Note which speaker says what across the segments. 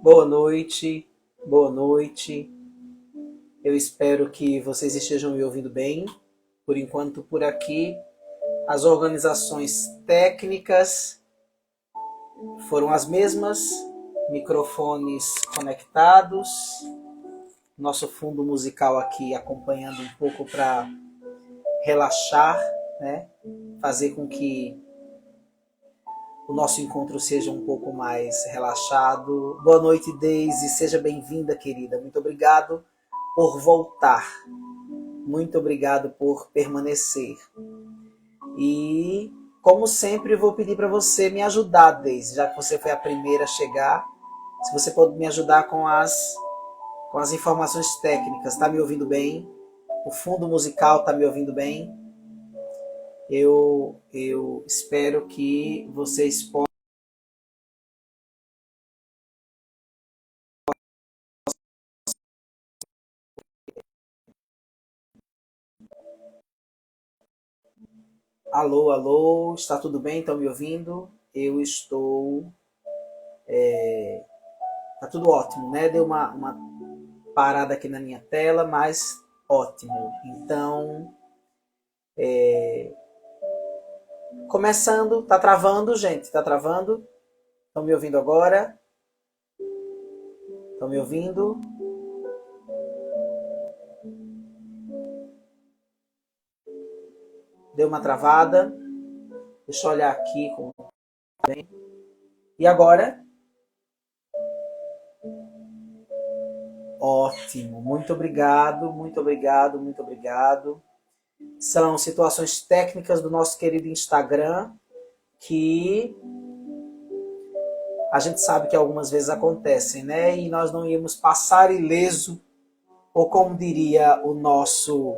Speaker 1: Boa noite, boa noite. Eu espero que vocês estejam me ouvindo bem. Por enquanto, por aqui, as organizações técnicas foram as mesmas, microfones conectados, nosso fundo musical aqui acompanhando um pouco para relaxar, né? Fazer com que o nosso encontro seja um pouco mais relaxado. Boa noite, Deise. Seja bem-vinda, querida. Muito obrigado por voltar. Muito obrigado por permanecer. E, como sempre, eu vou pedir para você me ajudar, Deise, já que você foi a primeira a chegar. Se você pode me ajudar com as informações técnicas. Está me ouvindo bem? O fundo musical está me ouvindo bem? Eu espero que vocês possam. Alô, alô, está tudo bem? Estão me ouvindo? Eu estou. Tá tudo ótimo, né? Deu uma parada aqui na minha tela, mas ótimo. Então, começando, tá travando, gente? Tá travando? Estão me ouvindo agora? Estão me ouvindo? Deu uma travada. Deixa eu olhar aqui. E agora? Ótimo. Muito obrigado, muito obrigado, muito obrigado. São situações técnicas do nosso querido Instagram que a gente sabe que algumas vezes acontecem, né? E nós não íamos passar ileso, ou como diria o nosso,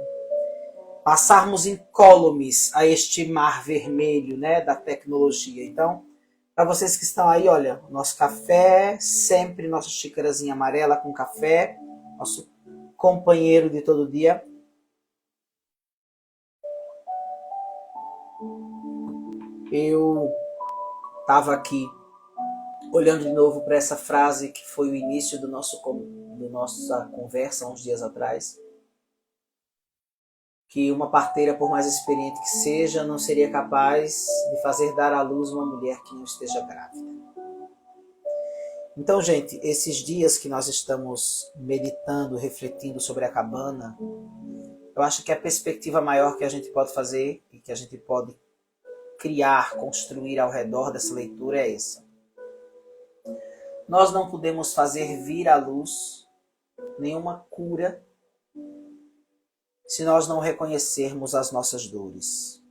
Speaker 1: passarmos incólumes a este mar vermelho, né, da tecnologia. Então, para vocês que estão aí, olha, nosso café, sempre nossa xícarazinha amarela com café, nosso companheiro de todo dia. Eu estava aqui olhando de novo para essa frase que foi o início do nossa conversa uns dias atrás, que uma parteira, por mais experiente que seja, não seria capaz de fazer dar à luz uma mulher que não esteja grávida. Então, gente, esses dias que nós estamos meditando, refletindo sobre a cabana, eu acho que a perspectiva maior que a gente pode fazer e que a gente pode criar, construir ao redor dessa leitura é essa. Nós não podemos fazer vir à luz nenhuma cura se nós não reconhecermos as nossas dores.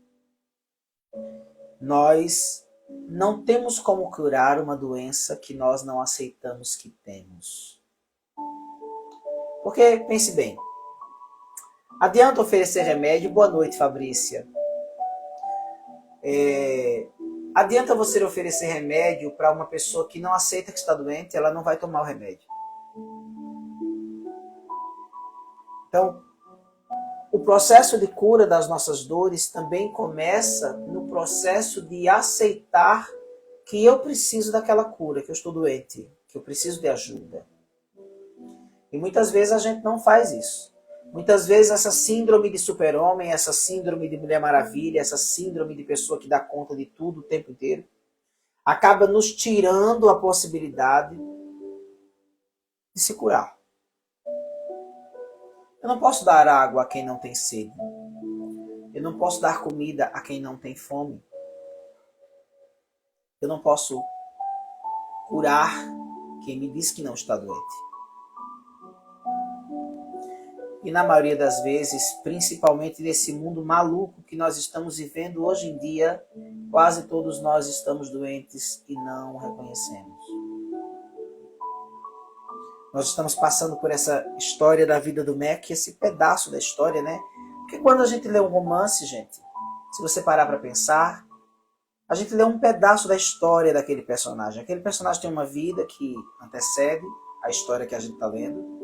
Speaker 1: Nós não temos como curar uma doença que nós não aceitamos que temos. Porque, pense bem, adianta oferecer remédio? Boa noite, Fabrícia. Adianta você oferecer remédio para uma pessoa que não aceita que está doente, ela não vai tomar o remédio. Então, o processo de cura das nossas dores também começa no processo de aceitar que eu preciso daquela cura, que eu estou doente, que eu preciso de ajuda. E muitas vezes a gente não faz isso. Muitas vezes essa síndrome de super-homem, essa síndrome de Mulher Maravilha, essa síndrome de pessoa que dá conta de tudo o tempo inteiro, acaba nos tirando a possibilidade de se curar. Eu não posso dar água a quem não tem sede. Eu não posso dar comida a quem não tem fome. Eu não posso curar quem me diz que não está doente. E na maioria das vezes, principalmente nesse mundo maluco que nós estamos vivendo hoje em dia, quase todos nós estamos doentes e não reconhecemos. Nós estamos passando por essa história da vida do Mac, esse pedaço da história, né? Porque quando a gente lê um romance, gente, se você parar para pensar, a gente lê um pedaço da história daquele personagem. Aquele personagem tem uma vida que antecede a história que a gente está lendo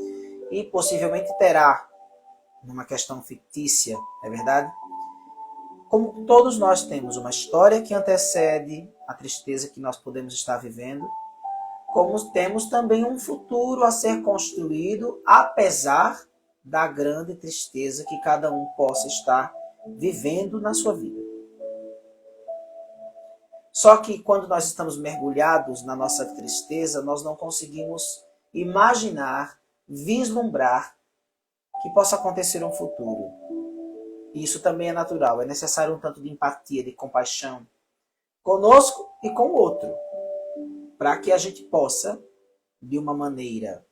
Speaker 1: e possivelmente terá, numa questão fictícia, é verdade? Como todos nós temos uma história que antecede a tristeza que nós podemos estar vivendo, como temos também um futuro a ser construído, apesar da grande tristeza que cada um possa estar vivendo na sua vida. Só que quando nós estamos mergulhados na nossa tristeza, nós não conseguimos imaginar, vislumbrar que possa acontecer um futuro. E isso também é natural, é necessário um tanto de empatia, de compaixão conosco e com o outro, para que a gente possa, de uma maneira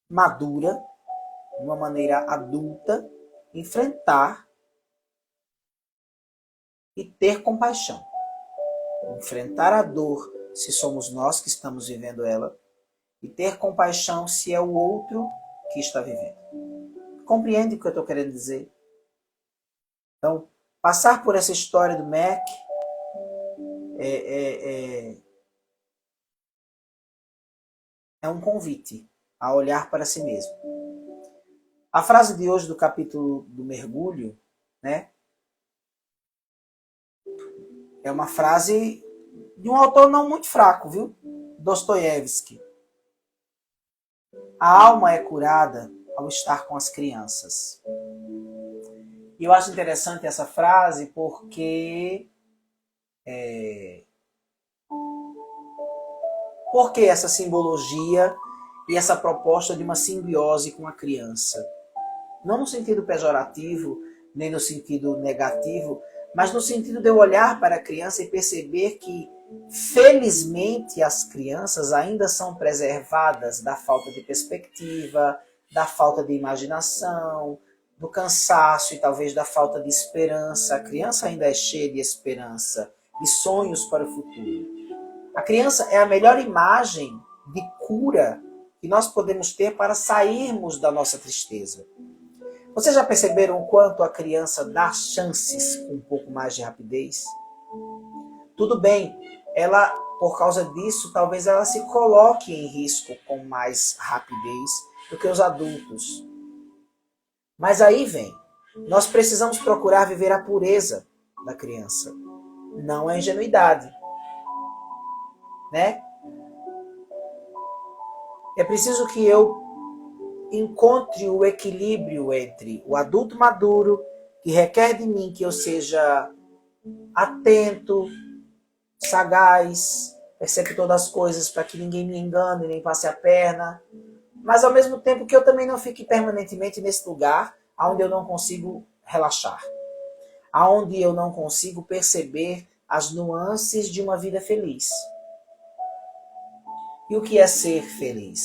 Speaker 1: madura, de uma maneira adulta, enfrentar e ter compaixão. Enfrentar a dor, se somos nós que estamos vivendo ela, e ter compaixão se é o outro que está vivendo. Compreende o que eu estou querendo dizer? Então, passar por essa história do Mac é um convite a olhar para si mesmo. A frase de hoje do capítulo do mergulho, né, é uma frase de um autor não muito fraco, viu? Dostoiévski. A alma é curada ao estar com as crianças. E eu acho interessante essa frase porque essa simbologia e essa proposta de uma simbiose com a criança. Não no sentido pejorativo, nem no sentido negativo, mas no sentido de eu olhar para a criança e perceber que, felizmente, as crianças ainda são preservadas da falta de perspectiva, da falta de imaginação, do cansaço e talvez da falta de esperança. A criança ainda é cheia de esperança e sonhos para o futuro. A criança é a melhor imagem de cura que nós podemos ter para sairmos da nossa tristeza. Vocês já perceberam o quanto a criança dá chances com um pouco mais de rapidez? Tudo bem, ela, por causa disso, talvez ela se coloque em risco com mais rapidez do que os adultos. Mas aí vem, nós precisamos procurar viver a pureza da criança, não a ingenuidade, né? É preciso que eu encontre o equilíbrio entre o adulto maduro, que requer de mim que eu seja atento, sagaz, perceptor das coisas para que ninguém me engane nem passe a perna, mas ao mesmo tempo que eu também não fique permanentemente nesse lugar onde eu não consigo relaxar, onde eu não consigo perceber as nuances de uma vida feliz. E o que é ser feliz?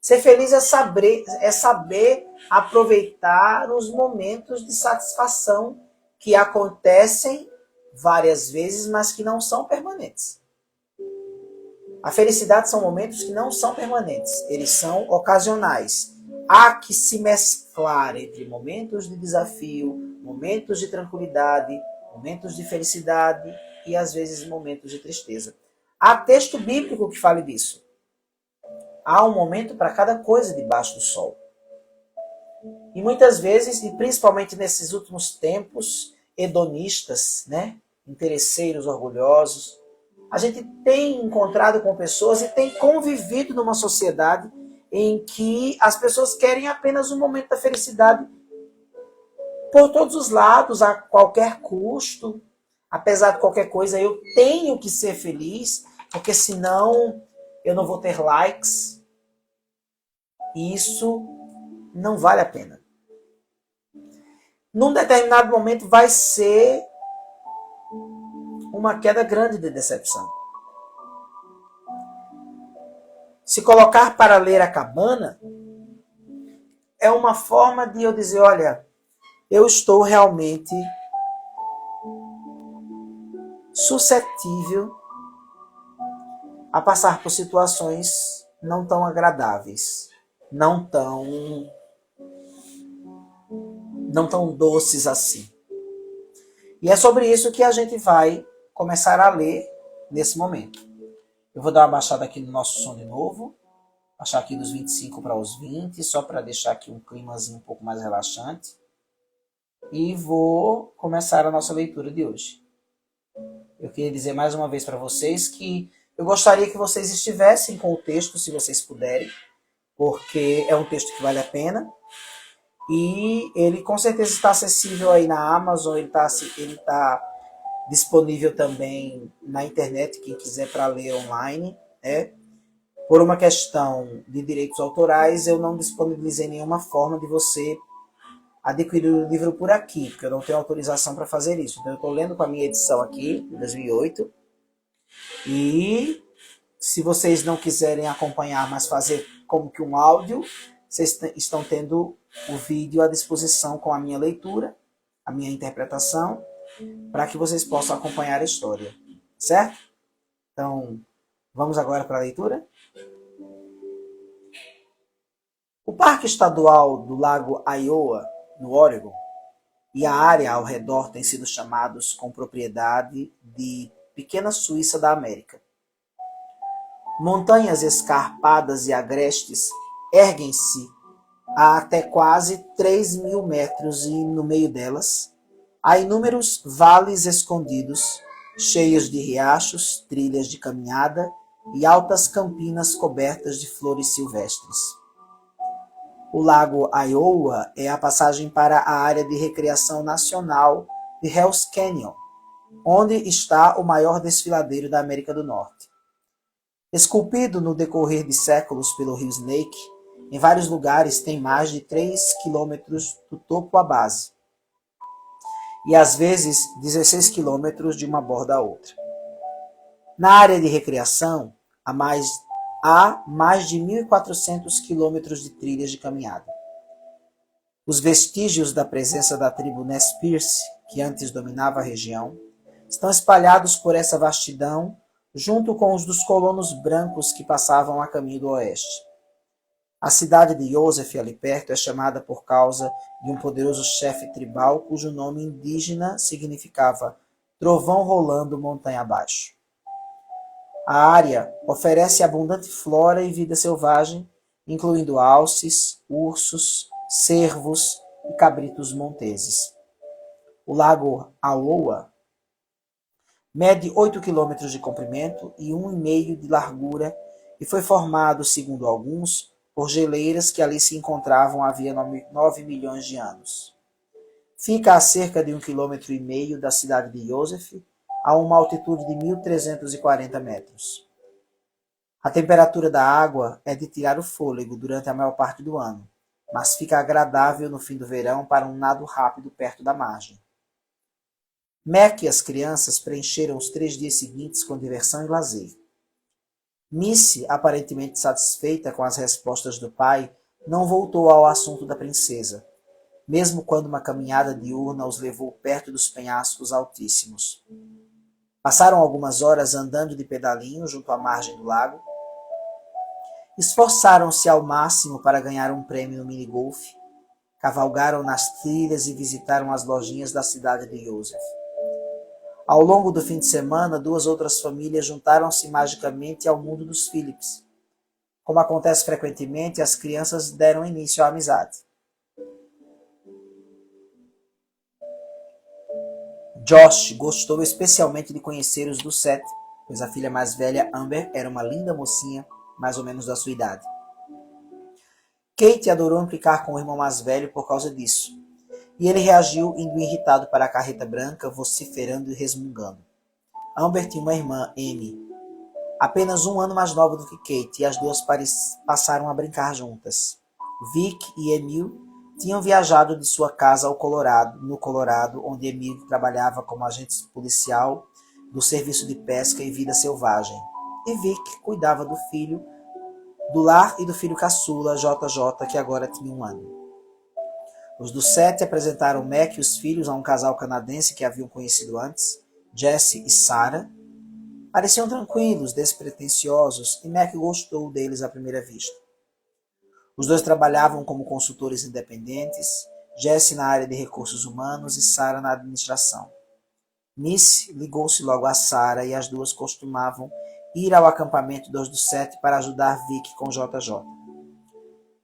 Speaker 1: Ser feliz é saber aproveitar os momentos de satisfação que acontecem várias vezes, mas que não são permanentes. A felicidade são momentos que não são permanentes, eles são ocasionais. Há que se mesclar entre momentos de desafio, momentos de tranquilidade, momentos de felicidade e às vezes momentos de tristeza. Há texto bíblico que fale disso. Há um momento para cada coisa debaixo do sol. E muitas vezes, e principalmente nesses últimos tempos hedonistas, né, interesseiros, orgulhosos, a gente tem encontrado com pessoas e tem convivido numa sociedade em que as pessoas querem apenas um momento da felicidade por todos os lados, a qualquer custo. Apesar de qualquer coisa, eu tenho que ser feliz, porque senão eu não vou ter likes. E isso não vale a pena. Num determinado momento vai ser uma queda grande de decepção. Se colocar para ler a cabana é uma forma de eu dizer, olha, eu estou realmente suscetível a passar por situações não tão agradáveis, não tão doces assim. E é sobre isso que a gente vai começar a ler nesse momento. Eu vou dar uma baixada aqui no nosso som de novo, baixar aqui dos 25 para os 20, só para deixar aqui um climazinho um pouco mais relaxante. E vou começar a nossa leitura de hoje. Eu queria dizer mais uma vez para vocês que Eu gostaria que vocês estivessem com o texto, se vocês puderem, porque é um texto que vale a pena. E ele com certeza está acessível aí na Amazon, ele tá disponível também na internet, quem quiser para ler online. Né? Por uma questão de direitos autorais, eu não disponibilizei nenhuma forma de você adquirir o livro por aqui, porque eu não tenho autorização para fazer isso. Então eu estou lendo com a minha edição aqui, de 2008. E se vocês não quiserem acompanhar, mas fazer como que um áudio, vocês estão tendo o vídeo à disposição com a minha leitura, a minha interpretação, para que vocês possam acompanhar a história. Certo? Então, vamos agora para a leitura? O Parque Estadual do Lago Iowa, no Oregon, e a área ao redor têm sido chamados com propriedade de Pequena Suíça da América. Montanhas escarpadas e agrestes erguem-se a até quase 3.000 metros e, no meio delas, há inúmeros vales escondidos, cheios de riachos, trilhas de caminhada e altas campinas cobertas de flores silvestres. O Lago Iowa é a passagem para a área de recreação nacional de Hells Canyon, onde está o maior desfiladeiro da América do Norte. Esculpido no decorrer de séculos pelo rio Snake, em vários lugares tem mais de 3 quilômetros do topo à base, e às vezes 16 quilômetros de uma borda a outra. Na área de recreação, há mais de 1.400 quilômetros de trilhas de caminhada. Os vestígios da presença da tribo Nez Perce, que antes dominava a região, estão espalhados por essa vastidão, junto com os dos colonos brancos que passavam a caminho do oeste. A cidade de Joseph, ali perto, é chamada por causa de um poderoso chefe tribal cujo nome indígena significava trovão rolando montanha abaixo. A área oferece abundante flora e vida selvagem, incluindo alces, ursos, cervos e cabritos monteses. O Lago Iowa mede 8 quilômetros de comprimento e 1,5 de largura e foi formado, segundo alguns, por geleiras que ali se encontravam havia 9 milhões de anos. Fica a cerca de 1,5 km da cidade de Joseph, a uma altitude de 1.340 metros. A temperatura da água é de tirar o fôlego durante a maior parte do ano, mas fica agradável no fim do verão para um nado rápido perto da margem. Mac e as crianças preencheram os 3 dias seguintes com diversão e lazer. Missy, aparentemente satisfeita com as respostas do pai, não voltou ao assunto da princesa, mesmo quando uma caminhada diurna os levou perto dos penhascos altíssimos. Passaram algumas horas andando de pedalinho junto à margem do lago. Esforçaram-se ao máximo para ganhar um prêmio no minigolf. Cavalgaram nas trilhas e visitaram as lojinhas da cidade de Joseph. Ao longo do fim de semana, 2 outras famílias juntaram-se magicamente ao mundo dos Phillips. Como acontece frequentemente, as crianças deram início à amizade. Josh gostou especialmente de conhecer os do Seth, pois a filha mais velha, Amber, era uma linda mocinha, mais ou menos da sua idade. Kate adorou implicar com o irmão mais velho por causa disso, e ele reagiu indo irritado para a carreta branca, vociferando e resmungando. Amber tinha uma irmã, Amy, apenas 1 ano mais nova do que Kate, e as duas passaram a brincar juntas. Vic e Emil tinham viajado de sua casa ao no Colorado, onde Emil trabalhava como agente policial do Serviço de Pesca e Vida Selvagem, e Vic cuidava do lar e do filho caçula, JJ, que agora tinha 1 ano. Os do Seth apresentaram Mac e os filhos a um casal canadense que haviam conhecido antes, Jesse e Sarah. Pareciam tranquilos, despretensiosos, e Mac gostou deles à primeira vista. Os dois trabalhavam como consultores independentes, Jesse na área de recursos humanos e Sarah na administração. Miss ligou-se logo a Sarah e as duas costumavam ir ao acampamento dos do Seth para ajudar Vic com JJ.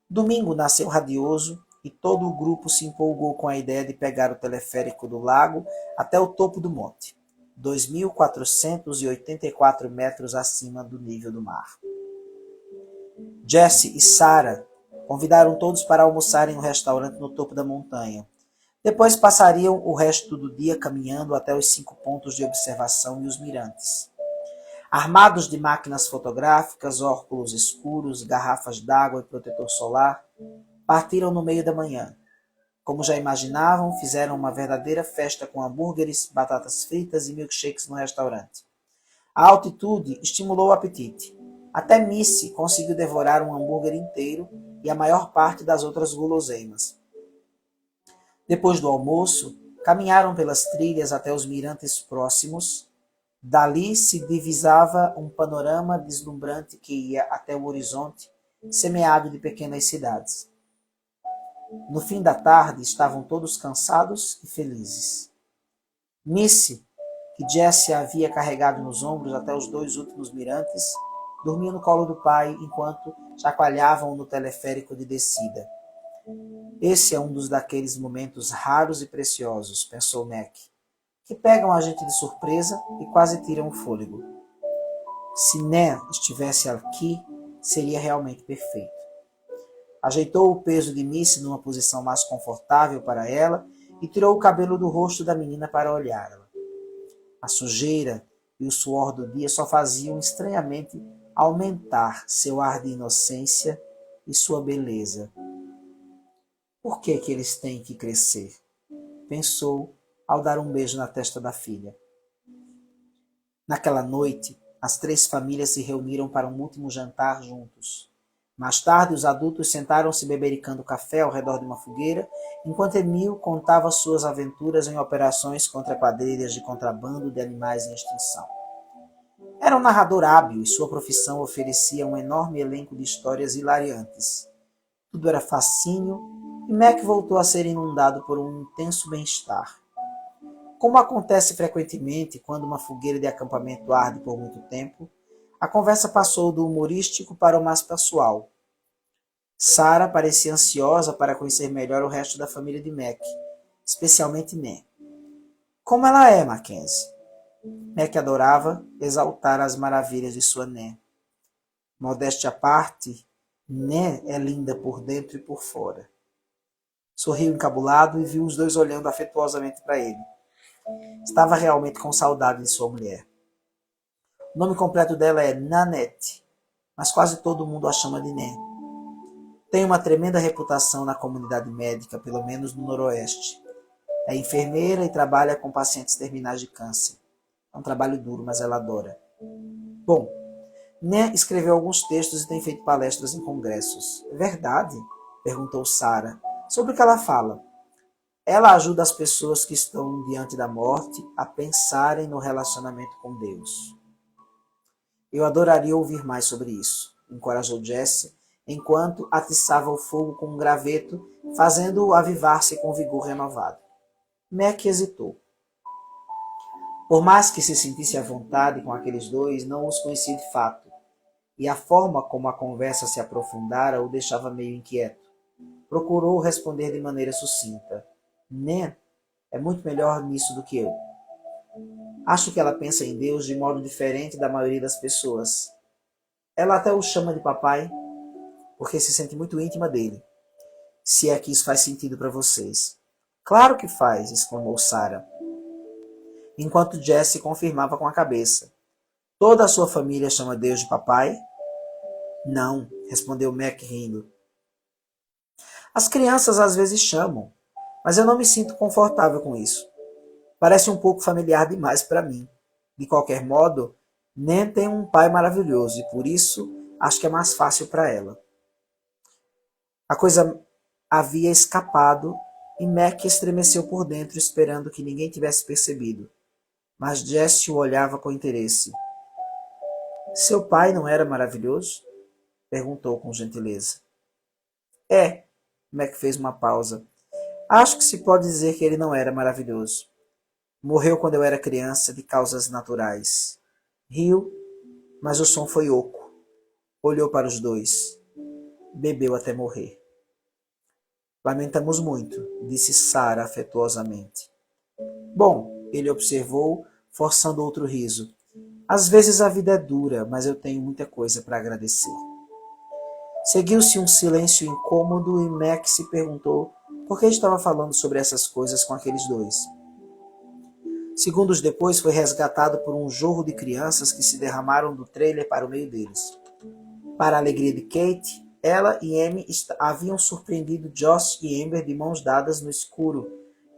Speaker 1: Domingo nasceu radioso e todo o grupo se empolgou com a ideia de pegar o teleférico do lago até o topo do monte. 2.484 metros acima do nível do mar. Jesse e Sarah convidaram todos para almoçarem no restaurante no topo da montanha. Depois passariam o resto do dia caminhando até os 5 pontos de observação e os mirantes. Armados de máquinas fotográficas, óculos escuros, garrafas d'água e protetor solar, partiram no meio da manhã. Como já imaginavam, fizeram uma verdadeira festa com hambúrgueres, batatas fritas e milkshakes no restaurante. A altitude estimulou o apetite. Até Missy conseguiu devorar um hambúrguer inteiro e a maior parte das outras guloseimas. Depois do almoço, caminharam pelas trilhas até os mirantes próximos. Dali se divisava um panorama deslumbrante que ia até o horizonte, semeado de pequenas cidades. No fim da tarde, estavam todos cansados e felizes. Missy, que Jesse havia carregado nos ombros até os 2 últimos mirantes, dormia no colo do pai enquanto chacoalhavam no teleférico de descida. Esse é um daqueles momentos raros e preciosos, pensou Mac, que pegam a gente de surpresa e quase tiram o fôlego. Se Nan estivesse aqui, seria realmente perfeito. Ajeitou o peso de Missy numa posição mais confortável para ela e tirou o cabelo do rosto da menina para olhá-la. A sujeira e o suor do dia só faziam estranhamente aumentar seu ar de inocência e sua beleza. Por que eles têm que crescer? Pensou ao dar um beijo na testa da filha. Naquela noite, as 3 famílias se reuniram para um último jantar juntos. Mais tarde, os adultos sentaram-se bebericando café ao redor de uma fogueira, enquanto Emil contava suas aventuras em operações contra quadrilhas de contrabando de animais em extinção. Era um narrador hábil e sua profissão oferecia um enorme elenco de histórias hilariantes. Tudo era fascínio e Mac voltou a ser inundado por um intenso bem-estar. Como acontece frequentemente quando uma fogueira de acampamento arde por muito tempo, a conversa passou do humorístico para o mais pessoal. Sarah parecia ansiosa para conhecer melhor o resto da família de Mac, especialmente Nan. Como ela é, Mackenzie? Mac adorava exaltar as maravilhas de sua Nan. Modéstia à parte, Nan é linda por dentro e por fora. Sorriu encabulado e viu os 2 olhando afetuosamente para ele. Estava realmente com saudade de sua mulher. O nome completo dela é Nanette, mas quase todo mundo a chama de Nan. Tem uma tremenda reputação na comunidade médica, pelo menos no Noroeste. É enfermeira e trabalha com pacientes terminais de câncer. É um trabalho duro, mas ela adora. Bom, Nan escreveu alguns textos e tem feito palestras em congressos. É verdade? Perguntou Sarah. Sobre o que ela fala? Ela ajuda as pessoas que estão diante da morte a pensarem no relacionamento com Deus. Eu adoraria ouvir mais sobre isso, encorajou Jesse, enquanto atiçava o fogo com um graveto, fazendo-o avivar-se com vigor renovado. Mac hesitou. Por mais que se sentisse à vontade com aqueles 2, não os conhecia de fato, e a forma como a conversa se aprofundara o deixava meio inquieto. Procurou responder de maneira sucinta. Nan é muito melhor nisso do que eu. Acho que ela pensa em Deus de modo diferente da maioria das pessoas. Ela até o chama de papai, porque se sente muito íntima dele. Se é que isso faz sentido para vocês. Claro que faz, exclamou Sarah, enquanto Jesse confirmava com a cabeça. Toda a sua família chama Deus de papai? Não, respondeu Mac rindo. As crianças às vezes chamam, mas eu não me sinto confortável com isso. Parece um pouco familiar demais para mim. De qualquer modo, Nan tem um pai maravilhoso e por isso acho que é mais fácil para ela. A coisa havia escapado e Mac estremeceu por dentro esperando que ninguém tivesse percebido. Mas Jesse o olhava com interesse. Seu pai não era maravilhoso? Perguntou com gentileza. É, Mac fez uma pausa. Acho que se pode dizer que ele não era maravilhoso. Morreu quando eu era criança de causas naturais. Riu, mas o som foi oco. Olhou para os 2. Bebeu até morrer. Lamentamos muito, disse Sarah afetuosamente. Bom, ele observou, forçando outro riso. Às vezes a vida é dura, mas eu tenho muita coisa para agradecer. Seguiu-se um silêncio incômodo e Mac se perguntou por que estava falando sobre essas coisas com aqueles dois. Segundos depois foi resgatado por um jorro de crianças que se derramaram do trailer para o meio deles. Para a alegria de Kate, ela e Amy haviam surpreendido Josh e Amber de mãos dadas no escuro.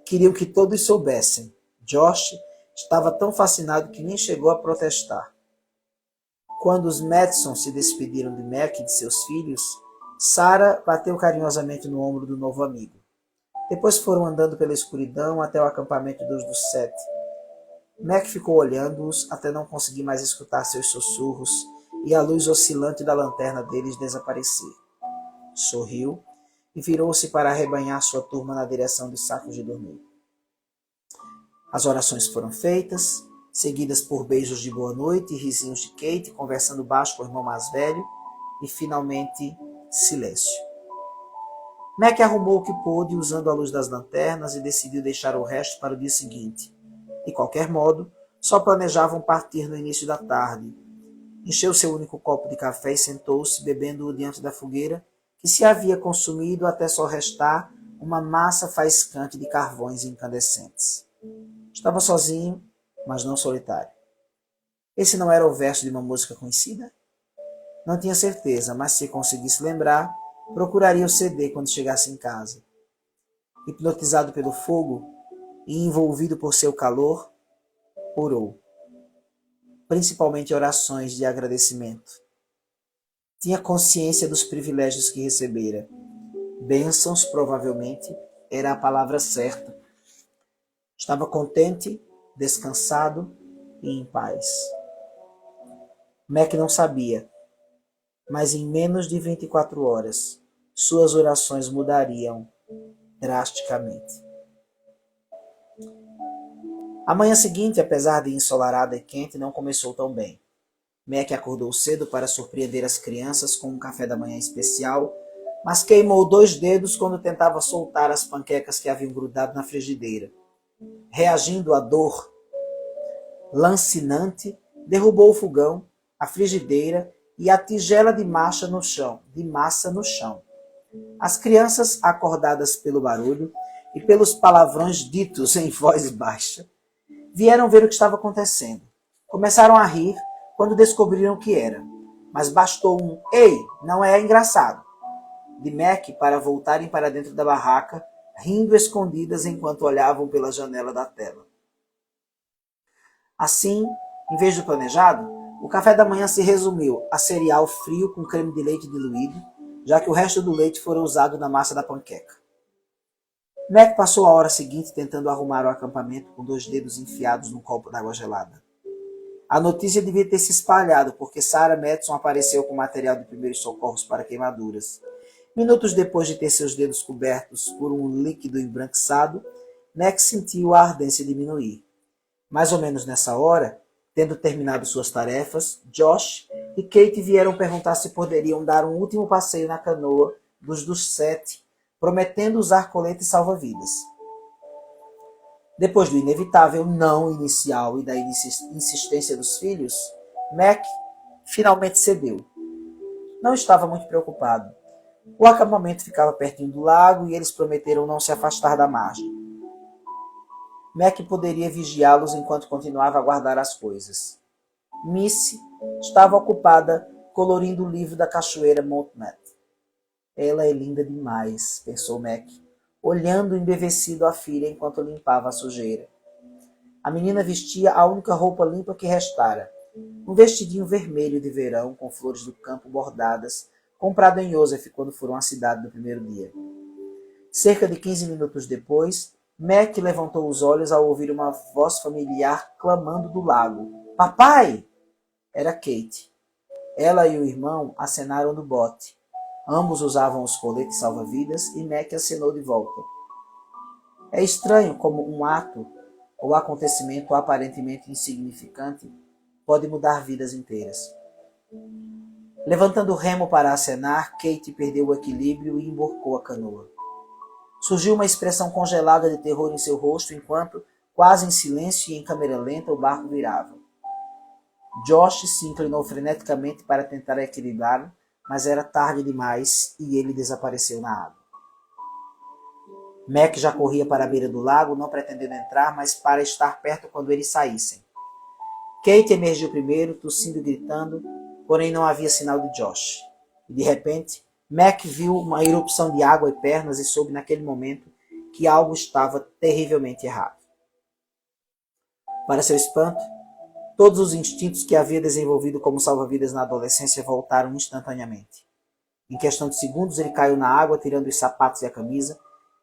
Speaker 1: Queriam que todos soubessem. Josh estava tão fascinado que nem chegou a protestar. Quando os Madison se despediram de Mac e de seus filhos, Sarah bateu carinhosamente no ombro do novo amigo. Depois foram andando pela escuridão até o acampamento dos Sete. Mac ficou olhando-os até não conseguir mais escutar seus sussurros e a luz oscilante da lanterna deles desaparecer. Sorriu e virou-se para arrebanhar sua turma na direção dos sacos de dormir. As orações foram feitas, seguidas por beijos de boa noite e risinhos de Kate conversando baixo com o irmão mais velho, e finalmente silêncio. Mac arrumou o que pôde usando a luz das lanternas e decidiu deixar o resto para o dia seguinte. De qualquer modo, só planejavam partir no início da tarde. Encheu seu único copo de café e sentou-se, bebendo-o diante da fogueira, que se havia consumido até só restar uma massa faiscante de carvões incandescentes. Estava sozinho, mas não solitário. Esse não era o verso de uma música conhecida? Não tinha certeza, mas se conseguisse lembrar, procuraria o CD quando chegasse em casa. Hipnotizado pelo fogo e envolvido por seu calor, orou. Principalmente orações de agradecimento. Tinha consciência dos privilégios que recebera. Bênçãos, provavelmente, era a palavra certa. Estava contente, descansado e em paz. Mac não sabia, mas em menos de 24 horas, suas orações mudariam drasticamente. A manhã seguinte, apesar de ensolarada e quente, não começou tão bem. Mac acordou cedo para surpreender as crianças com um café da manhã especial, mas queimou 2 dedos quando tentava soltar as panquecas que haviam grudado na frigideira. Reagindo à dor lancinante, derrubou o fogão, a frigideira e a tigela de massa no chão. As crianças, acordadas pelo barulho e pelos palavrões ditos em voz baixa, vieram ver o que estava acontecendo. Começaram a rir quando descobriram o que era, mas bastou um "Ei, não é engraçado" de Mac para voltarem para dentro da barraca, rindo escondidas enquanto olhavam pela janela da tela. Assim, em vez do planejado, o café da manhã se resumiu a cereal frio com creme de leite diluído, já que o resto do leite fora usado na massa da panqueca. Mac passou a hora seguinte tentando arrumar o acampamento com 2 dedos enfiados num copo d'água gelada. A notícia devia ter se espalhado porque Sarah Madison apareceu com material de primeiros socorros para queimaduras. Minutos depois de ter seus dedos cobertos por um líquido embranquiçado, Mac sentiu a ardência diminuir. Mais ou menos nessa hora, tendo terminado suas tarefas, Josh e Kate vieram perguntar se poderiam dar um último passeio na canoa dos 7, prometendo usar colete salva-vidas. Depois do inevitável não inicial e da insistência dos filhos, Mac finalmente cedeu. Não estava muito preocupado. O acampamento ficava pertinho do lago e eles prometeram não se afastar da margem. Mac poderia vigiá-los enquanto continuava a guardar as coisas. Missy estava ocupada colorindo o livro da cachoeira Montmat. Ela é linda demais, pensou Mac, olhando embevecido a filha enquanto limpava a sujeira. A menina vestia a única roupa limpa que restara, um vestidinho vermelho de verão com flores do campo bordadas, comprado em Joseph quando foram à cidade no primeiro dia. Cerca de 15 minutos depois, Mac levantou os olhos ao ouvir uma voz familiar clamando do lago. "Papai!" Era Kate. Ela e o irmão acenaram do bote. Ambos usavam os coletes salva-vidas e Mac acenou de volta. É estranho como um ato ou acontecimento aparentemente insignificante pode mudar vidas inteiras. Levantando o remo para acenar, Kate perdeu o equilíbrio e emborcou a canoa. Surgiu uma expressão congelada de terror em seu rosto enquanto, Quase em silêncio e em câmera lenta, o barco virava. Josh se inclinou freneticamente para tentar equilibrá-lo, mas era tarde demais e ele desapareceu na água. Mac já corria para a beira do lago, não pretendendo entrar, mas para estar perto quando eles saíssem. Kate emergiu primeiro, tossindo e gritando, porém não havia sinal de Josh. E de repente, Mac viu uma erupção de água e pernas e soube naquele momento que algo estava terrivelmente errado. Para seu espanto, todos os instintos que havia desenvolvido como salva-vidas na adolescência voltaram instantaneamente. Em questão de segundos, ele caiu na água, tirando os sapatos e a camisa.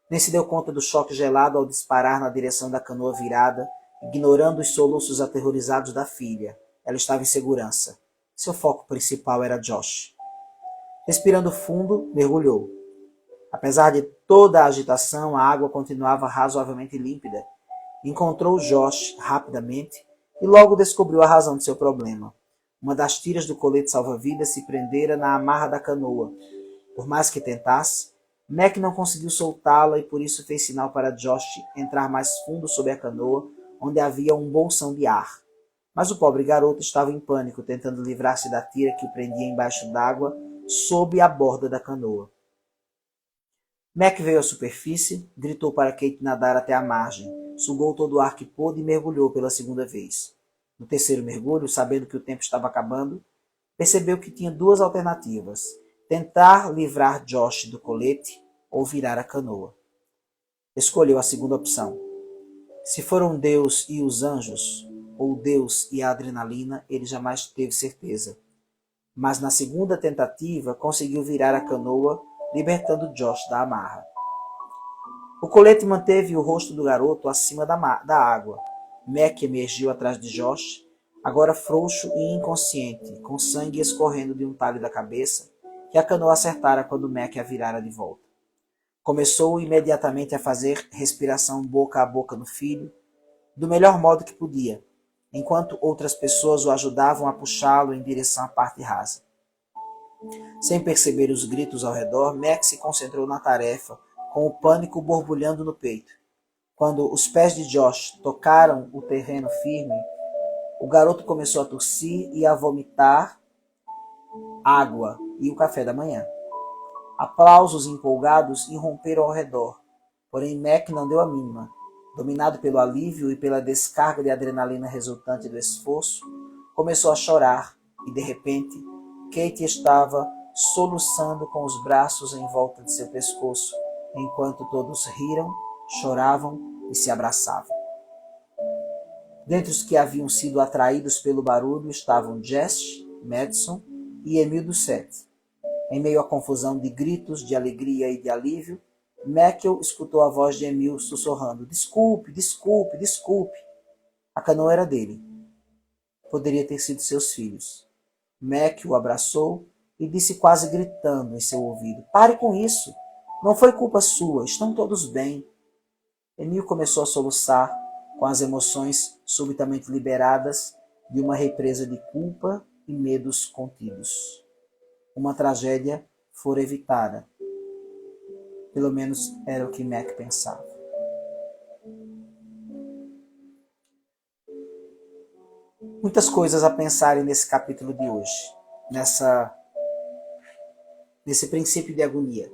Speaker 1: Nem se deu conta do choque gelado ao disparar na direção da canoa virada, ignorando os soluços aterrorizados da filha. Ela estava em segurança. Seu foco principal era Josh. Respirando fundo, mergulhou. Apesar de toda a agitação, a água continuava razoavelmente límpida. Encontrou Josh rapidamente e logo descobriu a razão de seu problema. Uma das tiras do colete salva-vidas se prendera na amarra da canoa. Por mais que tentasse, Mac não conseguiu soltá-la e por isso fez sinal para Josh entrar mais fundo sob a canoa, onde havia um bolsão de ar. Mas o pobre garoto estava em pânico, tentando livrar-se da tira que o prendia embaixo d'água, sob a borda da canoa. Mac veio à superfície, gritou para Kate nadar até a margem, sugou todo o ar que pôde e mergulhou pela segunda vez. No terceiro mergulho, sabendo que o tempo estava acabando, percebeu que tinha duas alternativas: tentar livrar Josh do colete ou virar a canoa. Escolheu a segunda opção. Se foram Deus e os anjos, ou Deus e a adrenalina, ele jamais teve certeza. Mas na segunda tentativa, conseguiu virar a canoa, libertando Josh da amarra. O colete manteve o rosto do garoto acima da água. Mac emergiu atrás de Josh, agora frouxo e inconsciente, com sangue escorrendo de um talho da cabeça, que a canoa acertara quando Mac a virara de volta. Começou imediatamente a fazer respiração boca a boca no filho, do melhor modo que podia, enquanto outras pessoas o ajudavam a puxá-lo em direção à parte rasa. Sem perceber os gritos ao redor, Mac se concentrou na tarefa, com o pânico borbulhando no peito. Quando os pés de Josh tocaram o terreno firme, o garoto começou a tossir e a vomitar água e o café da manhã. Aplausos empolgados irromperam ao redor, porém Mac não deu a mínima. Dominado pelo alívio e pela descarga de adrenalina resultante do esforço, começou a chorar e, de repente, Kate estava soluçando com os braços em volta de seu pescoço, enquanto todos riram, choravam e se abraçavam. Dentre os que haviam sido atraídos pelo barulho estavam Jess, Madison e Emil Doucette. Em meio à confusão de gritos de alegria e de alívio, Michael escutou a voz de Emil sussurrando: "Desculpe, desculpe, desculpe." A canoa era dele. Poderia ter sido seus filhos. Mac o abraçou e disse quase gritando em seu ouvido: "Pare com isso! Não foi culpa sua, estão todos bem." Emil começou a soluçar com as emoções subitamente liberadas de uma represa de culpa e medos contidos. Uma tragédia fora evitada. Pelo menos era o que Mac pensava. Muitas coisas a pensarem nesse capítulo de hoje, nesse princípio de agonia,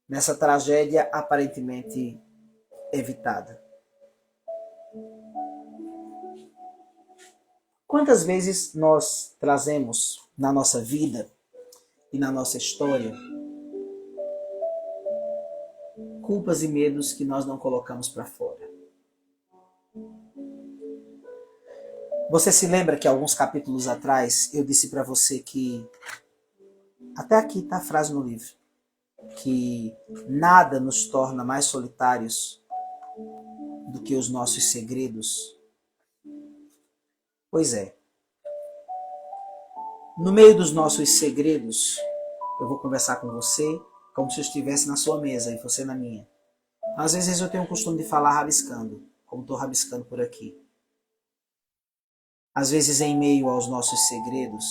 Speaker 1: nessa tragédia aparentemente evitada. Quantas vezes nós trazemos na nossa vida e na nossa história culpas e medos que nós não colocamos para fora? Você se lembra que alguns capítulos atrás eu disse para você que, até aqui está a frase no livro, que nada nos torna mais solitários do que os nossos segredos? Pois é. No meio dos nossos segredos, eu vou conversar com você como se eu estivesse na sua mesa e você na minha. Às vezes eu tenho o costume de falar rabiscando, como estou rabiscando por aqui. Às vezes, em meio aos nossos segredos,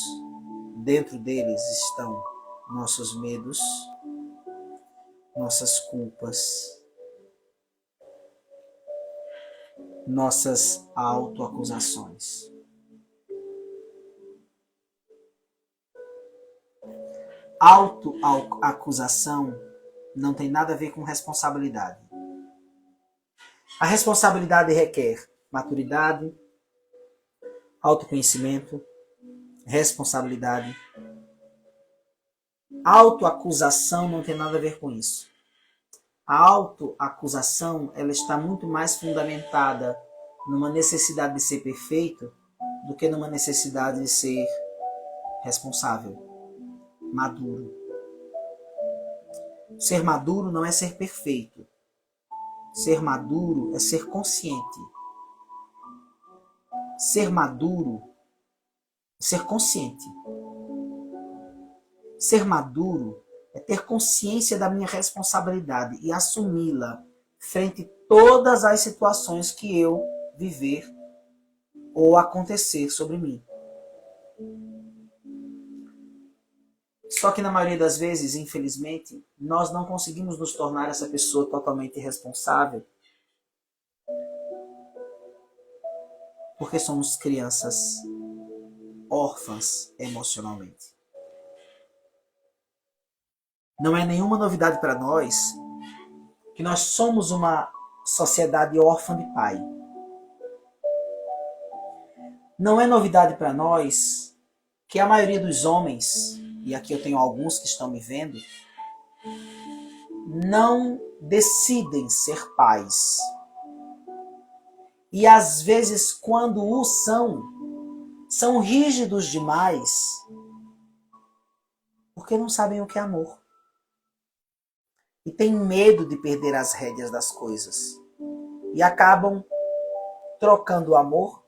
Speaker 1: dentro deles estão nossos medos, nossas culpas. nossas autoacusações. Autoacusação não tem nada a ver com responsabilidade. A responsabilidade requer maturidade, autoconhecimento, responsabilidade. Autoacusação não tem nada a ver com isso. A autoacusação, ela está muito mais fundamentada numa necessidade de ser perfeito do que numa necessidade de ser responsável, maduro. Ser maduro não é ser perfeito. Ser maduro é ser consciente. Ser maduro é ser consciente. Ser maduro é ter consciência da minha responsabilidade e assumi-la frente a todas as situações que eu viver ou acontecer sobre mim. Só que na maioria das vezes, infelizmente, nós não conseguimos nos tornar essa pessoa totalmente responsável porque somos crianças órfãs emocionalmente. Não é nenhuma novidade para nós que nós somos uma sociedade órfã de pai. Não é novidade para nós que a maioria dos homens, e aqui eu tenho alguns que estão me vendo, não decidem ser pais. E às vezes, quando o são rígidos demais, porque não sabem o que é amor. E têm medo de perder as rédeas das coisas. E acabam trocando o amor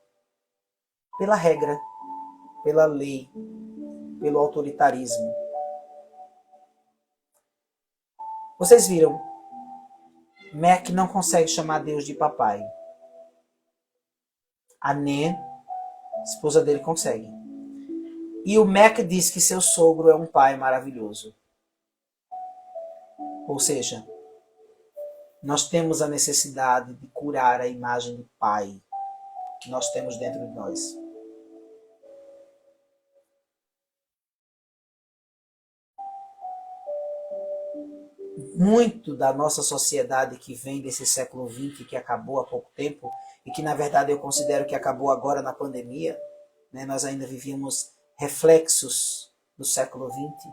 Speaker 1: pela regra, pela lei, pelo autoritarismo. Vocês viram? Mac não consegue chamar Deus de papai. A Né, esposa dele, consegue. E o Mac diz que seu sogro é um pai maravilhoso. Ou seja, nós temos a necessidade de curar a imagem de pai que nós temos dentro de nós. Muito da nossa sociedade que vem desse século XX, que acabou há pouco tempo, e que na verdade eu considero que acabou agora na pandemia, né? Nós ainda vivíamos reflexos do século XX.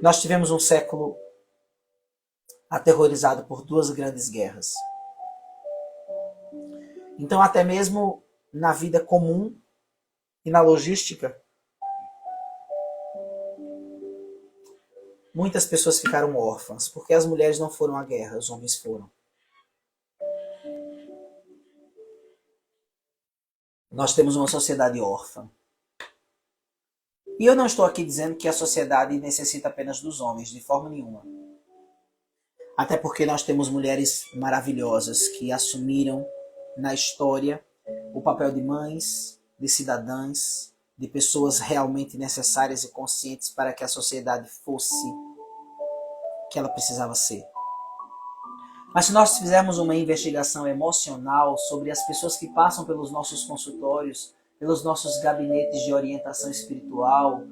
Speaker 1: Nós tivemos um século aterrorizado por duas grandes guerras. Então, até mesmo na vida comum e na logística, muitas pessoas ficaram órfãs, porque as mulheres não foram à guerra, os homens foram. Nós temos uma sociedade órfã. E eu não estou aqui dizendo que a sociedade necessita apenas dos homens, de forma nenhuma. Até porque nós temos mulheres maravilhosas que assumiram na história o papel de mães, de cidadãs, de pessoas realmente necessárias e conscientes para que a sociedade fosse o que ela precisava ser. Mas se nós fizermos uma investigação emocional sobre as pessoas que passam pelos nossos consultórios, pelos nossos gabinetes de orientação espiritual,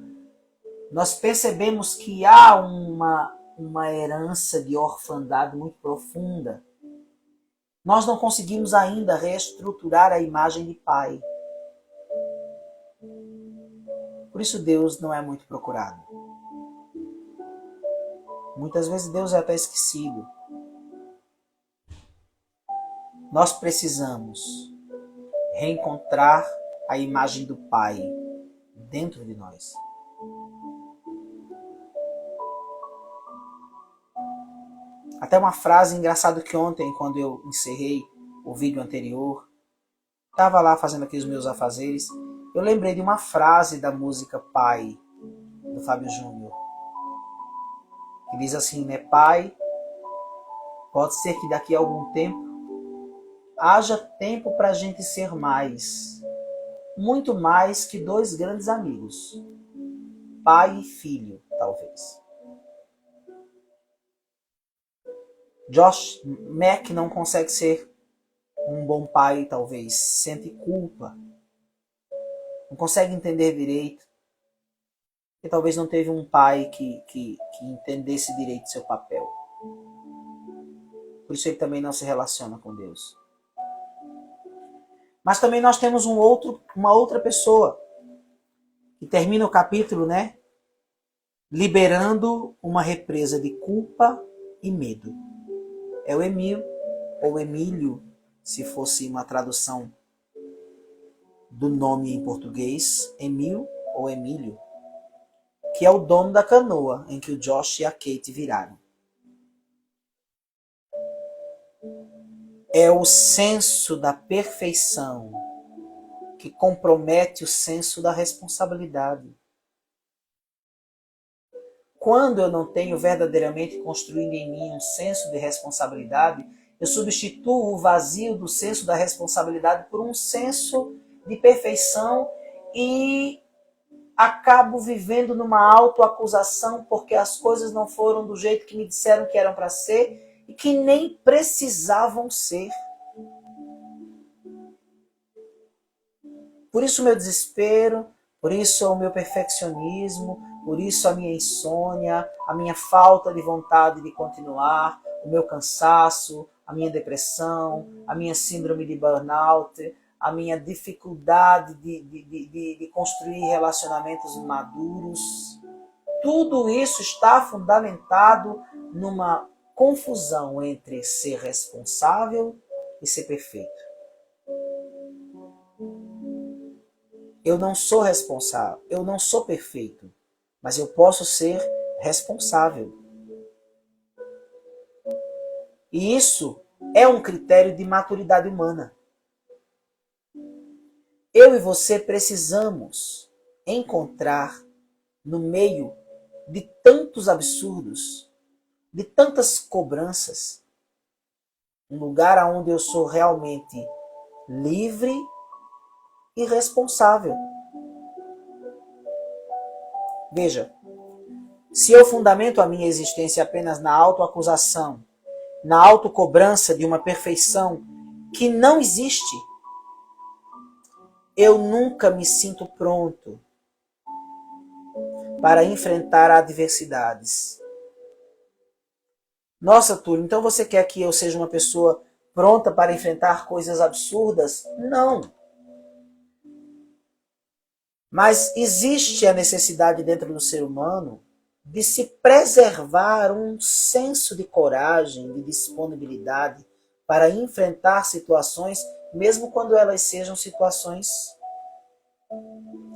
Speaker 1: nós percebemos que há uma herança de orfandade muito profunda. Nós não conseguimos ainda reestruturar a imagem de pai. Por isso Deus não é muito procurado. Muitas vezes Deus é até esquecido. Nós precisamos reencontrar a imagem do pai dentro de nós. Até uma frase engraçada que ontem, quando eu encerrei o vídeo anterior, estava lá fazendo aqui os meus afazeres, eu lembrei de uma frase da música Pai, do Fábio Júnior, que diz assim, né? Pai, pode ser que daqui a algum tempo haja tempo para a gente ser mais, muito mais que dois grandes amigos, pai e filho, talvez. Josh Mack não consegue ser Um bom pai, talvez, sente culpa, não consegue entender direito, porque talvez não teve um pai que entendesse direito seu papel. Por isso ele também não se relaciona com Deus. Mas também nós temos uma outra pessoa, que termina o capítulo, né? Liberando uma represa de culpa e medo. É o Emil, ou Emílio, se fosse uma tradução do nome em português, Emil ou Emílio, que é o dono da canoa em que o Josh e a Kate viraram. É o senso da perfeição que compromete o senso da responsabilidade. Quando eu não tenho verdadeiramente construído em mim um senso de responsabilidade, eu substituo o vazio do senso da responsabilidade por um senso de perfeição e acabo vivendo numa autoacusação porque as coisas não foram do jeito que me disseram que eram para ser e que nem precisavam ser. Por isso o meu desespero, por isso o meu perfeccionismo, por isso a minha insônia, a minha falta de vontade de continuar, o meu cansaço, a minha depressão, a minha síndrome de burnout, a minha dificuldade de construir relacionamentos maduros. Tudo isso está fundamentado numa confusão entre ser responsável e ser perfeito. Eu não sou responsável, eu não sou perfeito, mas eu posso ser responsável. E isso é um critério de maturidade humana. Eu e você precisamos encontrar no meio de tantos absurdos, de tantas cobranças, um lugar onde eu sou realmente livre e responsável. Veja, se eu fundamento a minha existência apenas na autoacusação, na autocobrança de uma perfeição que não existe, eu nunca me sinto pronto para enfrentar adversidades. Nossa, Túlio, então você quer que eu seja uma pessoa pronta para enfrentar coisas absurdas? Não. Mas existe a necessidade dentro do ser humano de se preservar um senso de coragem, de disponibilidade para enfrentar situações, mesmo quando elas sejam situações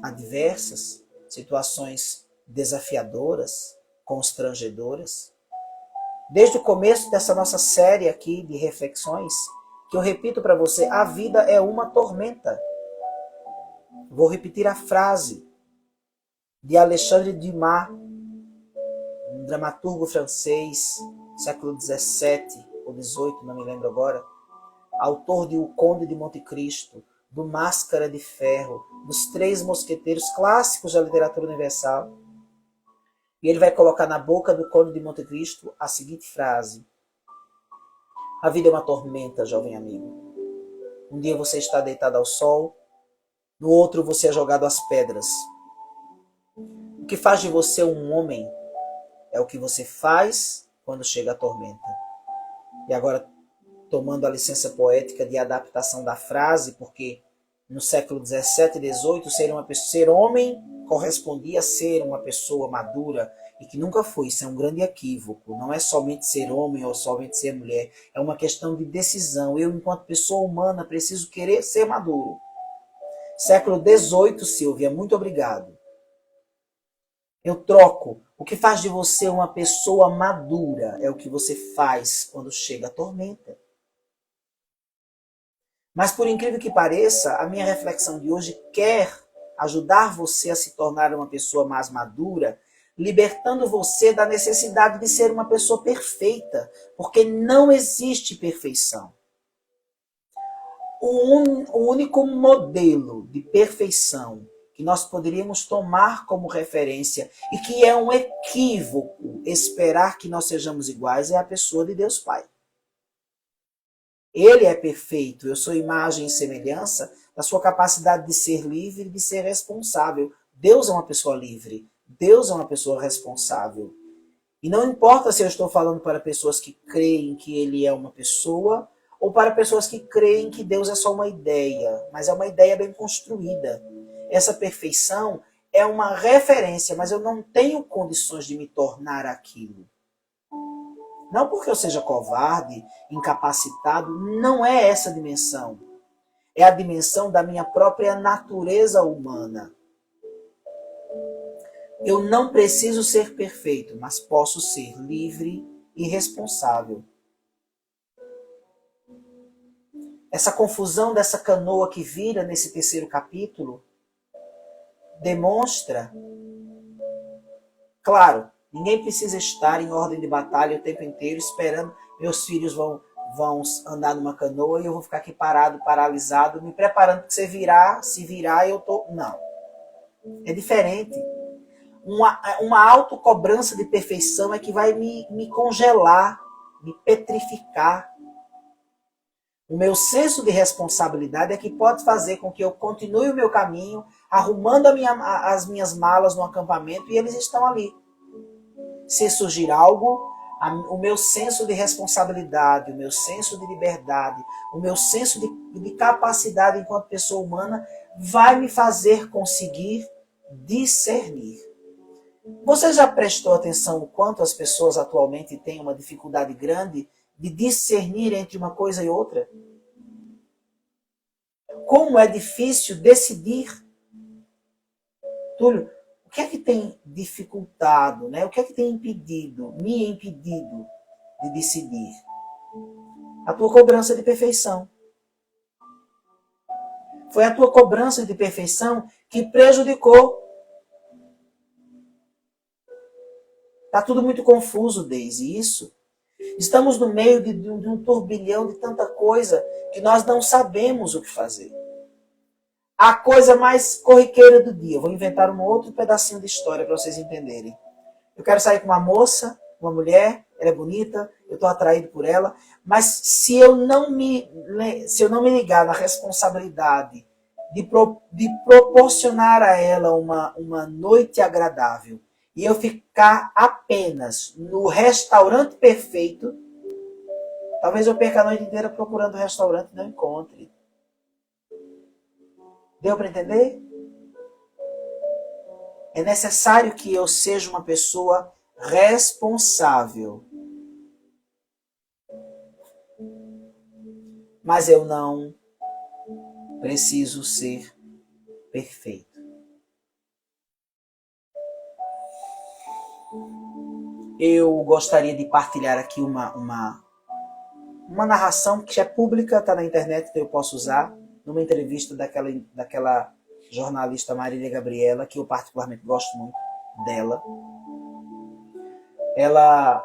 Speaker 1: adversas, situações desafiadoras, constrangedoras. Desde o começo dessa nossa série aqui de reflexões, que eu repito para você, a vida é uma tormenta. Vou repetir a frase de Alexandre Dumas, um dramaturgo francês, século XVII ou XVIII, não me lembro agora, autor de O Conde de Monte Cristo, do Máscara de Ferro, dos Três Mosqueteiros, clássicos da literatura universal. E ele vai colocar na boca do Conde de Monte Cristo a seguinte frase: a vida é uma tormenta, jovem amigo. Um dia você está deitado ao sol, no outro você é jogado às pedras. O que faz de você um homem é o que você faz quando chega a tormenta. E agora, tomando a licença poética de adaptação da frase, porque no século XVII e XVIII ser homem correspondia a ser uma pessoa madura, e que nunca foi. Isso é um grande equívoco. Não é somente ser homem ou somente ser mulher. É uma questão de decisão. Eu, enquanto pessoa humana, preciso querer ser maduro. Século XVIII, Silvia, muito obrigado. Eu troco. O que faz de você uma pessoa madura é o que você faz quando chega a tormenta. Mas por incrível que pareça, a minha reflexão de hoje quer ajudar você a se tornar uma pessoa mais madura, libertando você da necessidade de ser uma pessoa perfeita, porque não existe perfeição. O único modelo de perfeição que nós poderíamos tomar como referência e que é um equívoco esperar que nós sejamos iguais é a pessoa de Deus Pai. Ele é perfeito, eu sou imagem e semelhança da sua capacidade de ser livre e de ser responsável. Deus é uma pessoa livre, Deus é uma pessoa responsável. E não importa se eu estou falando para pessoas que creem que ele é uma pessoa ou para pessoas que creem que Deus é só uma ideia, mas é uma ideia bem construída. Essa perfeição é uma referência, mas eu não tenho condições de me tornar aquilo. Não porque eu seja covarde, incapacitado, não é essa a dimensão. É a dimensão da minha própria natureza humana. Eu não preciso ser perfeito, mas posso ser livre e responsável. Essa confusão dessa canoa que vira nesse terceiro capítulo demonstra, claro, ninguém precisa estar em ordem de batalha o tempo inteiro esperando meus filhos vão andar numa canoa e eu vou ficar aqui parado, paralisado, me preparando para você virar, se virar eu tô... Não. É diferente. Uma autocobrança de perfeição é que vai me congelar, me petrificar. O meu senso de responsabilidade é que pode fazer com que eu continue o meu caminho, arrumando as minhas malas no acampamento e eles estão ali. Se surgir algo, o meu senso de responsabilidade, o meu senso de liberdade, o meu senso de capacidade enquanto pessoa humana vai me fazer conseguir discernir. Você já prestou atenção o quanto as pessoas atualmente têm uma dificuldade grande de discernir entre uma coisa e outra? Como é difícil decidir. Túlio, o que é que tem dificultado, né? O que é que tem impedido, me impedido de decidir? A tua cobrança de perfeição. Foi a tua cobrança de perfeição que prejudicou. Está tudo muito confuso, Deise, isso. Estamos no meio de um turbilhão de tanta coisa que nós não sabemos o que fazer. A coisa mais corriqueira do dia. Eu vou inventar um outro pedacinho de história para vocês entenderem. Eu quero sair com uma moça, uma mulher, ela é bonita, eu estou atraído por ela, mas se eu não me ligar na responsabilidade de proporcionar a ela uma noite agradável e eu ficar apenas no restaurante perfeito, talvez eu perca a noite inteira procurando o restaurante e não encontre. Deu para entender? É necessário que eu seja uma pessoa responsável. Mas eu não preciso ser perfeito. Eu gostaria de partilhar aqui uma narração que é pública, está na internet, que eu posso usar, numa entrevista daquela jornalista Marília Gabriela, que eu particularmente gosto muito dela. Ela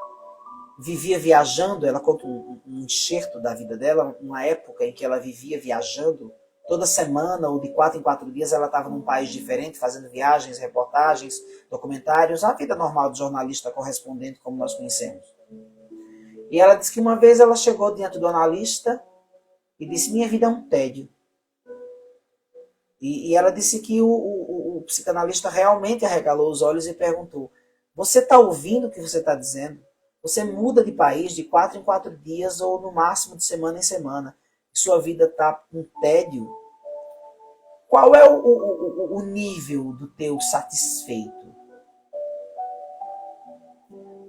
Speaker 1: vivia viajando, ela conta um enxerto da vida dela, uma época em que ela vivia viajando, toda semana ou de 4 em 4 dias ela estava num país diferente, fazendo viagens, reportagens, documentários, a vida normal de jornalista correspondente como nós conhecemos. E ela disse que uma vez ela chegou diante do analista e disse: minha vida é um tédio. E ela disse que o psicanalista realmente arregalou os olhos e perguntou: você está ouvindo o que você está dizendo? Você muda de país de 4 em 4 dias ou no máximo de semana em semana. Sua vida está com tédio. Qual é o nível do teu satisfeito?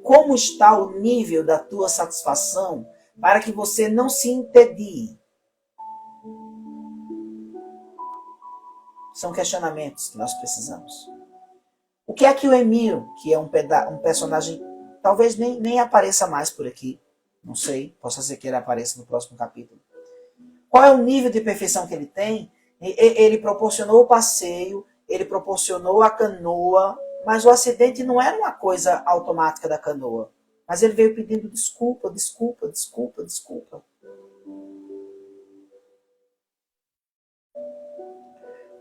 Speaker 1: Como está o nível da tua satisfação para que você não se entedie? São questionamentos que nós precisamos. O que é que o Emiro, que é um personagem, talvez nem apareça mais por aqui, não sei, possa ser que ele apareça no próximo capítulo. Qual é o nível de perfeição que ele tem? Ele proporcionou o passeio, ele proporcionou a canoa, mas o acidente não era uma coisa automática da canoa. Mas ele veio pedindo desculpa, desculpa, desculpa, desculpa.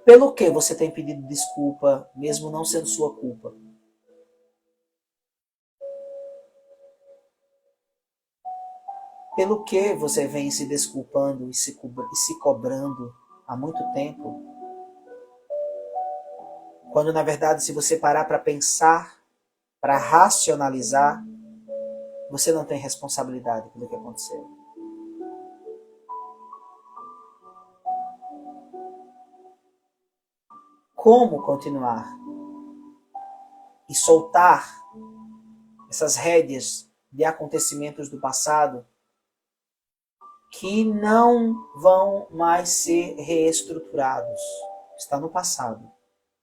Speaker 1: Pelo que você tem pedido desculpa, mesmo não sendo sua culpa? Pelo que você vem se desculpando e se cobrando há muito tempo, quando na verdade, se você parar para pensar, para racionalizar, você não tem responsabilidade pelo que aconteceu. Como continuar e soltar essas rédeas de acontecimentos do passado que não vão mais ser reestruturados? Está no passado.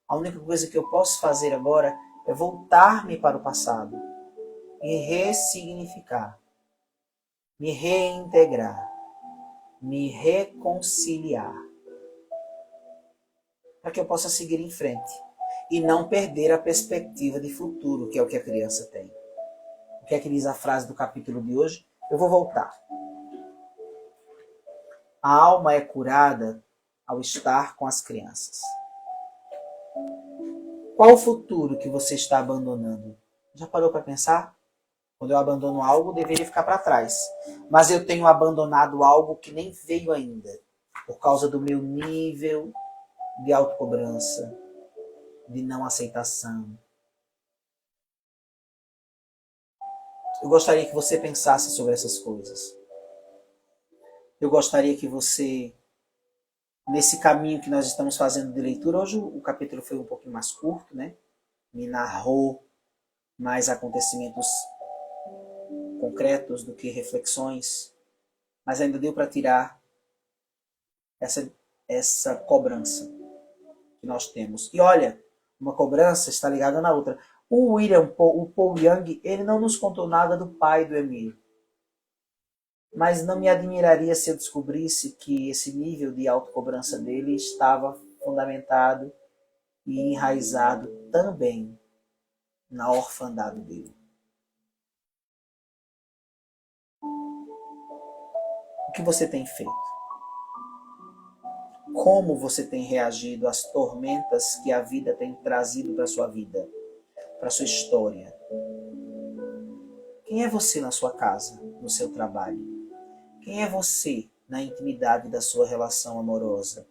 Speaker 1: A única coisa que eu posso fazer agora é voltar-me para o passado e ressignificar, me reintegrar, me reconciliar, para que eu possa seguir em frente e não perder a perspectiva de futuro, que é o que a criança tem. O que é que diz a frase do capítulo de hoje? Eu vou voltar. A alma é curada ao estar com as crianças. Qual o futuro que você está abandonando? Já parou para pensar? Quando eu abandono algo, deveria ficar para trás. Mas eu tenho abandonado algo que nem veio ainda, por causa do meu nível de autocobrança, de não aceitação. Eu gostaria que você pensasse sobre essas coisas. Eu gostaria que você, nesse caminho que nós estamos fazendo de leitura, hoje o capítulo foi um pouquinho mais curto, né? Me narrou mais acontecimentos concretos do que reflexões, mas ainda deu para tirar essa cobrança que nós temos. E olha, uma cobrança está ligada na outra. O Paul Young, ele não nos contou nada do pai do Emil. Mas não me admiraria se eu descobrisse que esse nível de autocobrança dele estava fundamentado e enraizado também na orfandade dele. O que você tem feito? Como você tem reagido às tormentas que a vida tem trazido para a sua vida, para a sua história? Quem é você na sua casa, no seu trabalho? Quem é você na intimidade da sua relação amorosa?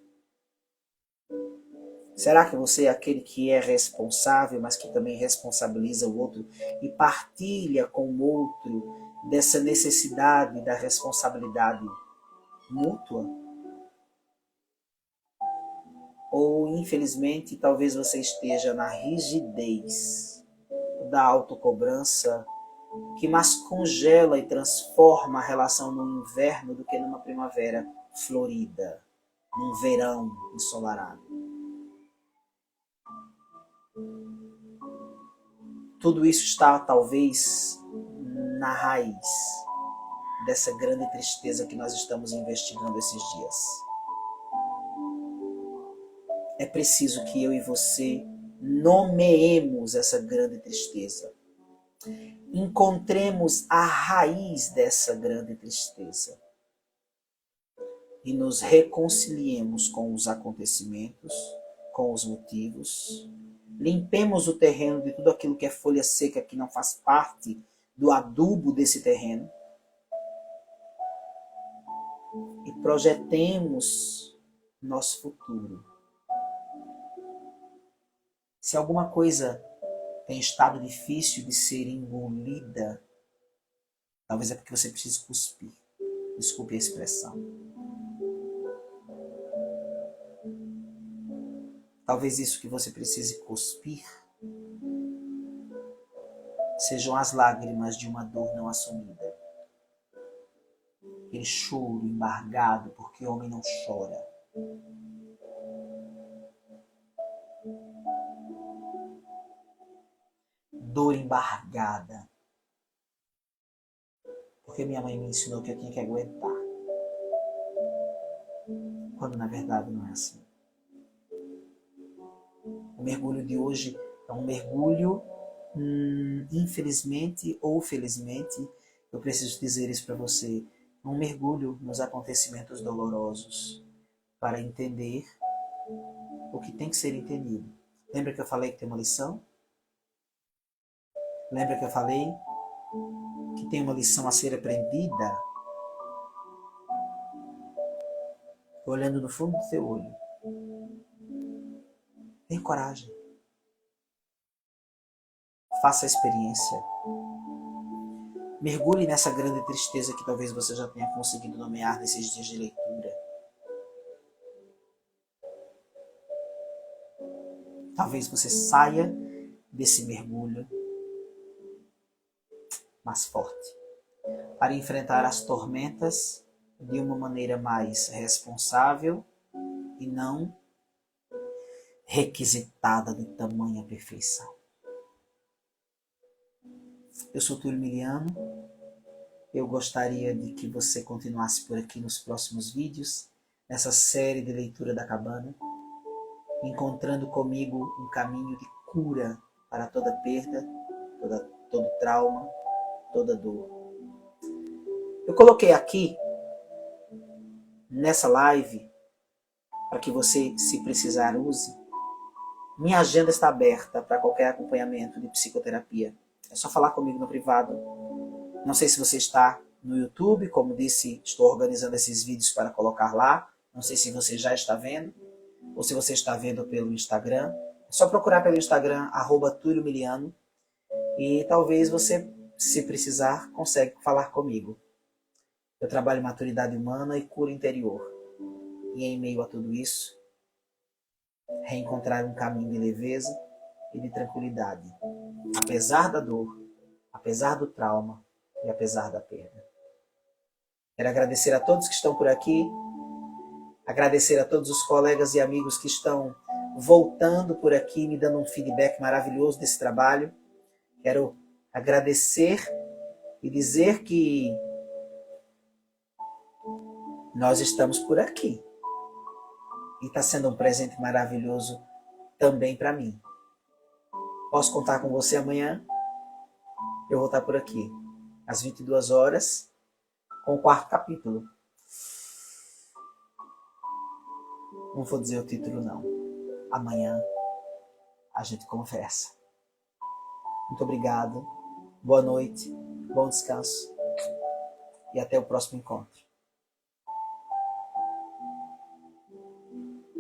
Speaker 1: Será que você é aquele que é responsável, mas que também responsabiliza o outro e partilha com o outro dessa necessidade da responsabilidade mútua? Ou, infelizmente, talvez você esteja na rigidez da autocobrança que mais congela e transforma a relação num inverno do que numa primavera florida, num verão ensolarado. Tudo isso está, talvez, na raiz dessa grande tristeza que nós estamos investigando esses dias. É preciso que eu e você nomeemos essa grande tristeza. Encontremos a raiz dessa grande tristeza. E nos reconciliemos com os acontecimentos, com os motivos. Limpemos o terreno de tudo aquilo que é folha seca, que não faz parte do adubo desse terreno. E projetemos nosso futuro. Se alguma coisa tem estado difícil de ser engolida, talvez é porque você precise cuspir. Desculpe a expressão. Talvez isso que você precise cuspir sejam as lágrimas de uma dor não assumida. Aquele choro embargado, porque homem não chora. Dor embargada. Porque minha mãe me ensinou que eu tinha que aguentar. Quando na verdade não é assim. O mergulho de hoje é um mergulho, infelizmente ou felizmente, eu preciso dizer isso para você, um mergulho nos acontecimentos dolorosos para entender o que tem que ser entendido. Lembra que eu falei que tem uma lição? Lembra que eu falei que tem uma lição a ser aprendida? olhando no fundo do teu olho. Tenha coragem. Faça a experiência. Mergulhe nessa grande tristeza que talvez você já tenha conseguido nomear nesses dias de leitura. Talvez você saia desse mergulho mais forte, para enfrentar as tormentas de uma maneira mais responsável e não requisitada de tamanha perfeição. Eu sou Túlio Miliano. Eu gostaria de que você continuasse por aqui nos próximos vídeos, nessa série de leitura da cabana, encontrando comigo um caminho de cura para toda perda, todo trauma, toda dor. Eu coloquei aqui, nessa live, para que você, se precisar, use. Minha agenda está aberta para qualquer acompanhamento de psicoterapia. É só falar comigo no privado. Não sei se você está no YouTube, como disse, estou organizando esses vídeos para colocar lá. Não sei se você já está vendo, ou se você está vendo pelo Instagram. É só procurar pelo Instagram, @TúlioMiliano, e talvez você, se precisar, consiga falar comigo. Eu trabalho em maturidade humana e cura interior. E em meio a tudo isso, reencontrar um caminho de leveza e de tranquilidade. Apesar da dor, apesar do trauma e apesar da perda. Quero agradecer a todos que estão por aqui, agradecer a todos os colegas e amigos que estão voltando por aqui, me dando um feedback maravilhoso desse trabalho. Quero agradecer e dizer que nós estamos por aqui. E está sendo um presente maravilhoso também para mim. Posso contar com você amanhã? Eu vou estar por aqui, às 22 horas, com o 4º capítulo. Não vou dizer o título, não. Amanhã a gente conversa. Muito obrigado, boa noite, bom descanso e até o próximo encontro.